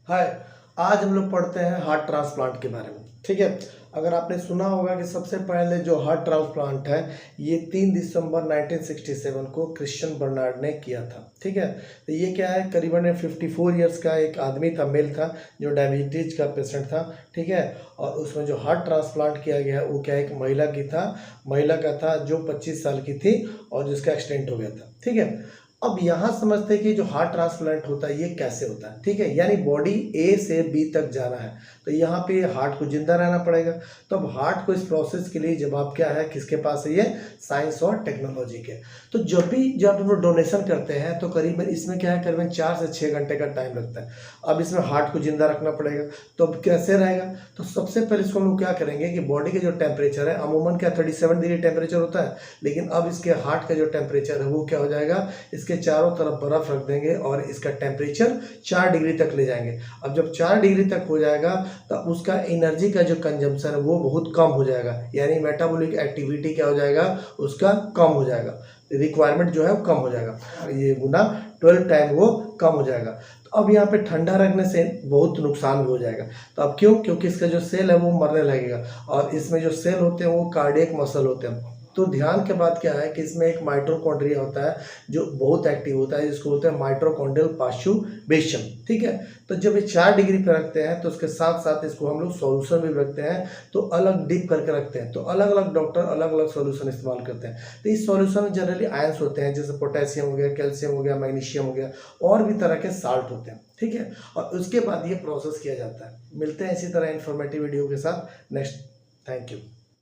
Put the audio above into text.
हाय। आज हम लोग पढ़ते हैं हार्ट ट्रांसप्लांट के बारे में। ठीक है। अगर आपने सुना होगा कि सबसे पहले जो हार्ट ट्रांसप्लांट है ये 3 दिसंबर 1967 को क्रिश्चियन बर्नार्ड ने किया था। ठीक है। तो ये क्या है, करीबन 54 इयर्स का एक आदमी था, मेल था, जो डायबिटीज का पेशेंट था। ठीक है। और उसमें जो हार्ट ट्रांसप्लांट किया गया वो क्या एक महिला का था जो 25 साल की थी और जिसका एक्सीडेंट हो गया था। ठीक है। अब यहाँ समझते हैं कि जो हार्ट ट्रांसप्लांट होता है ये कैसे होता है। ठीक है। यानी बॉडी ए से बी तक जाना है तो यहाँ पे हार्ट को जिंदा रहना पड़ेगा। तो अब हार्ट को इस प्रोसेस के लिए जवाब क्या है, किसके पास है, ये साइंस और टेक्नोलॉजी के। तो जब हम लोग डोनेशन करते हैं तो करीबन इसमें क्या है, करीबन 4 से 6 घंटे का टाइम लगता है। अब इसमें हार्ट को जिंदा रखना पड़ेगा। तो अब कैसे रहेगा, तो सबसे पहले इसको हम लोग क्या करेंगे कि बॉडी के जो टेम्परेचर है, अमूमन क्या 37 डिग्री टेम्परेचर होता है, लेकिन अब इसके हार्ट का जो टेम्परेचर है वो क्या हो जाएगा, इसके चारों तरफ बर्फ रख देंगे और इसका टेम्परेचर 4 डिग्री तक ले जाएंगे। अब जब 4 डिग्री तक हो जाएगा तो उसका एनर्जी का जो कंजम्पशन है वो बहुत कम हो जाएगा, यानी मेटाबॉलिक एक्टिविटी क्या हो जाएगा, उसका कम हो जाएगा, रिक्वायरमेंट जो है वो कम हो जाएगा, ये गुना 12 टाइम वो कम हो जाएगा। तो अब यहाँ पे ठंडा रखने से बहुत नुकसान भी हो जाएगा। तो अब क्यों, क्योंकि इसका जो सेल है वो मरने लगेगा और इसमें जो सेल होते हैं वो कार्डियक मसल होते हैं। तो ध्यान के बात क्या है कि इसमें एक माइटोकॉन्ड्रिया होता है जो बहुत एक्टिव होता है, जिसको बोलते हैं माइटोकॉन्ड्रियल पास्चुरेशन। ठीक है। तो जब ये 4 डिग्री पे रखते हैं तो उसके साथ साथ इसको हम लोग सॉल्यूशन भी रखते हैं, तो अलग डिप करके रखते हैं। तो अलग अलग डॉक्टर अलग अलग सॉल्यूशन इस्तेमाल करते हैं। तो इस सॉल्यूशन में जनरली आयंस होते हैं, जैसे पोटेशियम हो गया, कैल्शियम हो गया, मैग्नीशियम हो गया, और भी तरह के साल्ट होते हैं। ठीक है। और उसके बाद ये प्रोसेस किया जाता है। मिलते हैं इसी तरह इन्फॉर्मेटिव वीडियो के साथ नेक्स्ट। Thank you.